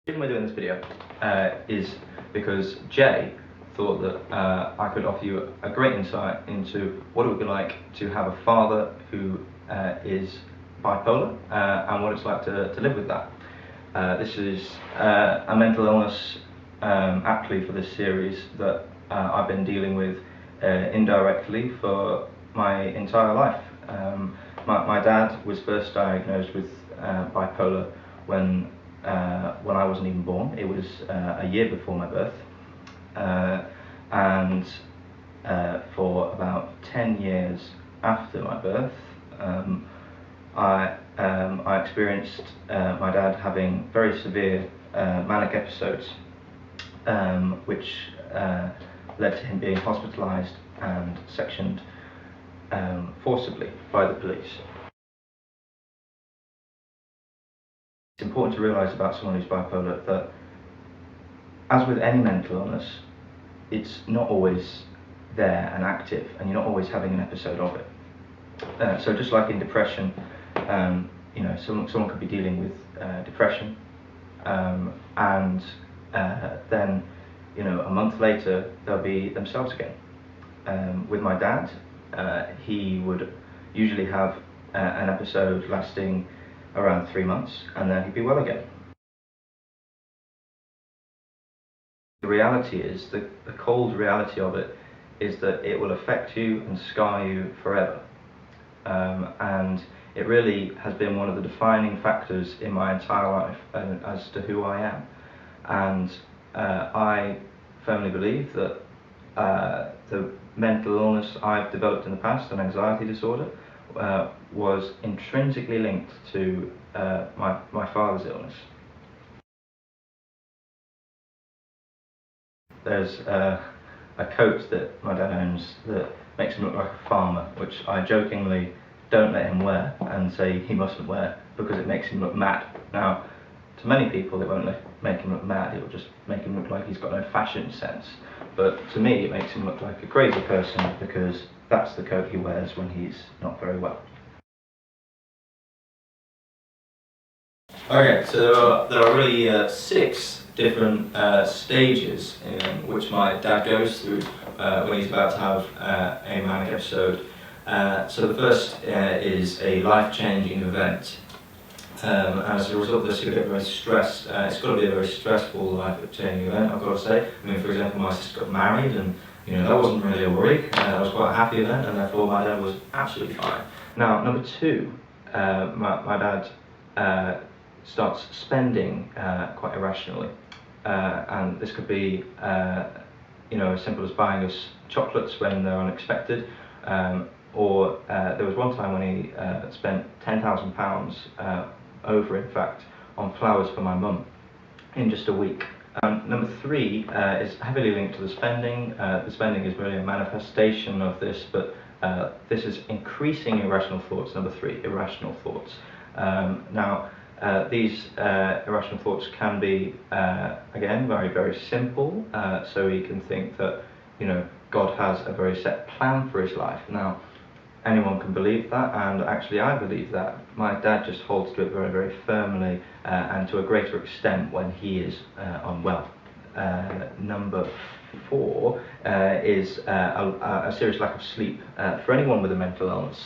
The reason we're doing this video is because Jay thought that I could offer you a great insight into what it would be like to have a father who is bipolar and what it's like to live with that. This is a mental illness, aptly for this series, that I've been dealing with indirectly for my entire life. My dad was first diagnosed with bipolar when I wasn't even born. It was a year before my birth, and for about 10 years after my birth, I experienced my dad having very severe manic episodes, which led to him being hospitalised and sectioned forcibly by the police. It's important to realise about someone who's bipolar that, as with any mental illness, it's not always there and active, and you're not always having an episode of it. So just like in depression, someone could be dealing with depression, and then a month later they'll be themselves again. With my dad, he would usually have an episode lasting around 3 months, and then he'd be well again. The reality is, the cold reality of it is that it will affect you and scar you forever. And it really has been one of the defining factors in my entire life as to who I am. And I firmly believe that the mental illness I've developed in the past, an anxiety disorder, was intrinsically linked to my father's illness. There's a coat that my dad owns that makes him look like a farmer, which I jokingly don't let him wear and say he mustn't wear because it makes him look mad. Now, to many people it won't make him look mad, it will just make him look like he's got no fashion sense. But to me it makes him look like a crazy person because that's the coat he wears when he's not very well. Okay, so there are really 6 different stages in which my dad goes through when he's about to have a manic episode. So the first is a life-changing event. As a result of this, you get very stressed. It's got to be a very stressful life-changing event, I've got to say. I mean, for example, my sister got married, and that wasn't really a worry. That was quite a happy event, and therefore my dad was absolutely fine. Now, number 2, my dad starts spending quite irrationally, and this could be as simple as buying us chocolates when they're unexpected, or there was one time when he spent £10,000 over, in fact, on flowers for my mum in just a week. Number 3 is heavily linked to the spending. The spending is really a manifestation of this, but this is increasing irrational thoughts. Number 3, irrational thoughts. Now, these irrational thoughts can be, again, very, very simple. So he can think that, God has a very set plan for his life. Now, anyone can believe that, and actually I believe that. My dad just holds to it very, very firmly, and to a greater extent when he is unwell. Number 4 is a serious lack of sleep. For anyone with a mental illness,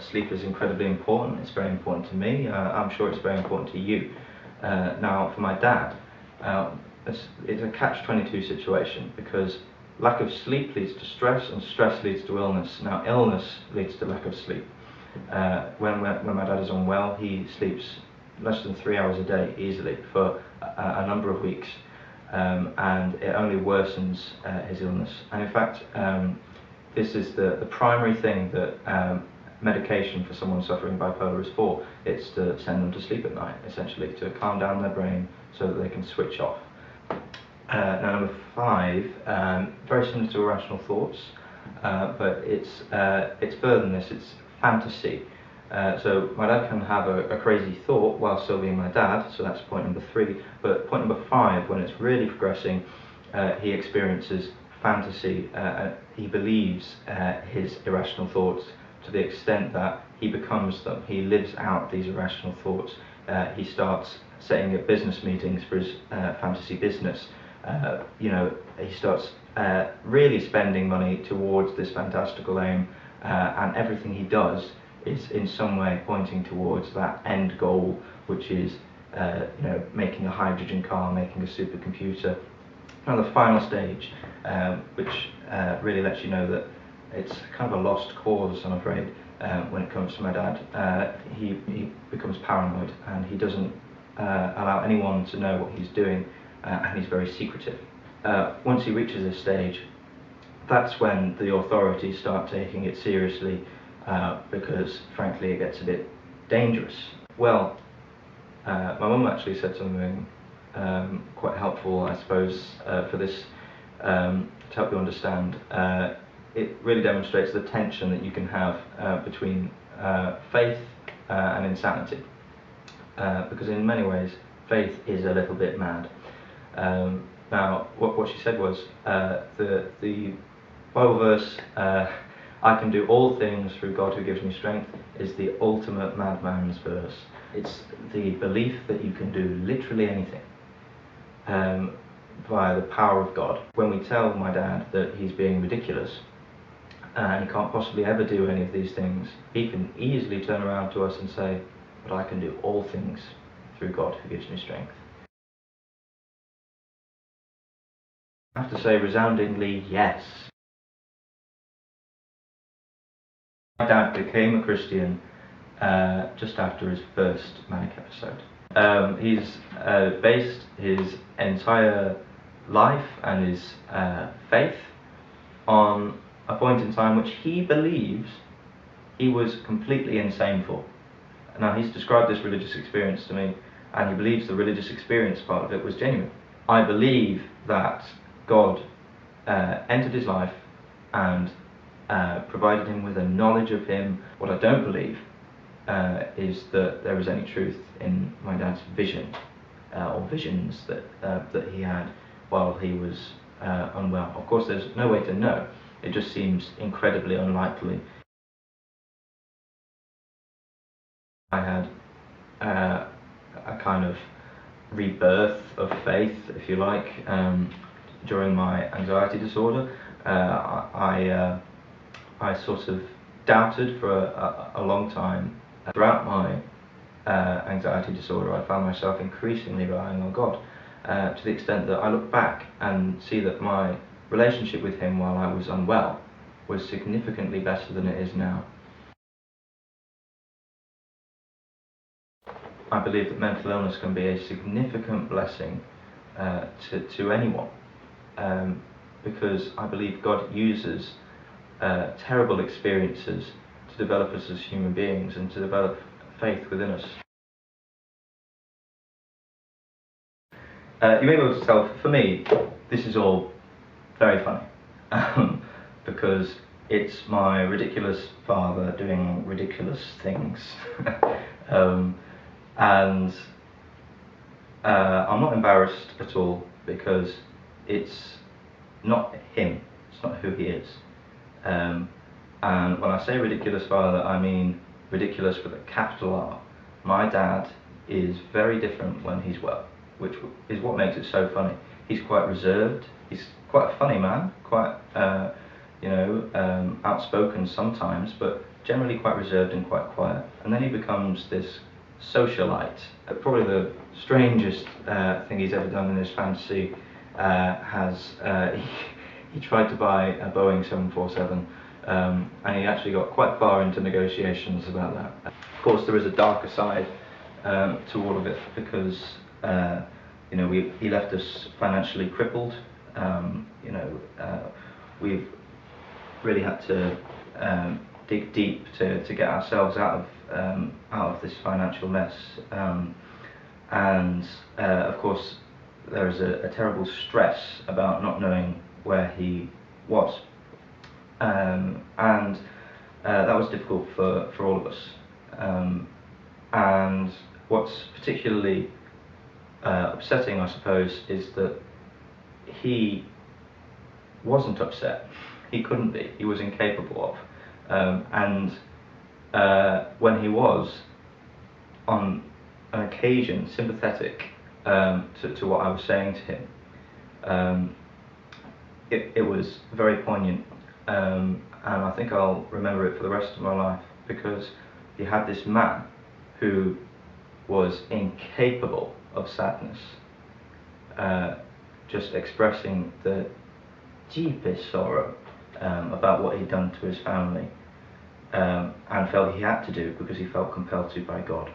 sleep is incredibly important. It's very important to me. I'm sure it's very important to you. Now, for my dad, it's a catch-22 situation, because lack of sleep leads to stress, and stress leads to illness. Now, illness leads to lack of sleep. When my dad is unwell, he sleeps less than 3 hours a day easily for a number of weeks, and it only worsens his illness. And in fact, this is the primary thing that medication for someone suffering bipolar is for. It's to send them to sleep at night, essentially, to calm down their brain so that they can switch off. Now, number 5, very similar to irrational thoughts, but it's further than this. It's fantasy. So my dad can have a crazy thought while still being my dad, so that's point number 3. But point number 5, when it's really progressing, he experiences fantasy. He believes his irrational thoughts to the extent that he becomes them. He lives out these irrational thoughts. he starts setting up business meetings for his fantasy business. He starts really spending money towards this fantastical aim, and everything he does is in some way pointing towards that end goal, which is making a hydrogen car, making a supercomputer. Now the final stage, which really lets you know that it's kind of a lost cause, I'm afraid, when it comes to my dad. He becomes paranoid, and he doesn't allow anyone to know what he's doing, and he's very secretive. Once he reaches this stage, that's when the authorities start taking it seriously, because frankly it gets a bit dangerous. Well, my mum actually said something quite helpful, I suppose, for this, to help you understand. It really demonstrates the tension that you can have between faith and insanity, because in many ways faith is a little bit mad. Now, what she said was, the Bible verse, I can do all things through God who gives me strength, is the ultimate madman's verse. It's the belief that you can do literally anything via the power of God. When we tell my dad that he's being ridiculous and he can't possibly ever do any of these things, he can easily turn around to us and say, but I can do all things through God who gives me strength. I have to say resoundingly yes. My dad became a Christian just after his first manic episode. He's based his entire life and his faith on a point in time which he believes he was completely insane for. Now, he's described this religious experience to me, and he believes the religious experience part of it was genuine. I believe that God entered his life and provided him with a knowledge of him. What I don't believe is that there was any truth in my dad's vision or visions that he had while he was unwell. Of course, there's no way to know. It just seems incredibly unlikely. I had a kind of rebirth of faith, if you like, during my anxiety disorder. I sort of doubted for a long time. Throughout my anxiety disorder, I found myself increasingly relying on God, to the extent that I look back and see that my relationship with him while I was unwell was significantly better than it is now. I believe that mental illness can be a significant blessing to anyone, because I believe God uses terrible experiences to develop us as human beings and to develop faith within us. You may be able to tell, for me, this is all very funny, because it's my ridiculous father doing ridiculous things. And I'm not embarrassed at all, because it's not him, it's not who he is. And when I say ridiculous father, I mean ridiculous with a capital R. My dad is very different when he's well, which is what makes it so funny. He's quite reserved, he's quite a funny man, quite outspoken sometimes, but generally quite reserved and quite quiet. And then he becomes this socialite. Probably the strangest thing he's ever done in his fantasy he tried to buy a Boeing 747, and he actually got quite far into negotiations about that. Of course, there is a darker side to all of it, because he left us financially crippled. We've really had to dig deep to get ourselves out of this financial mess, and of course there is a terrible stress about not knowing where he was, and that was difficult for all of us. And what's particularly upsetting, I suppose, is that he wasn't upset. He couldn't be. He was incapable of. And when he was on an occasion sympathetic to what I was saying to him. It was very poignant, and I think I'll remember it for the rest of my life, because you had this man who was incapable of sadness, just expressing the deepest sorrow about what he'd done to his family, and felt he had to do because he felt compelled to by God.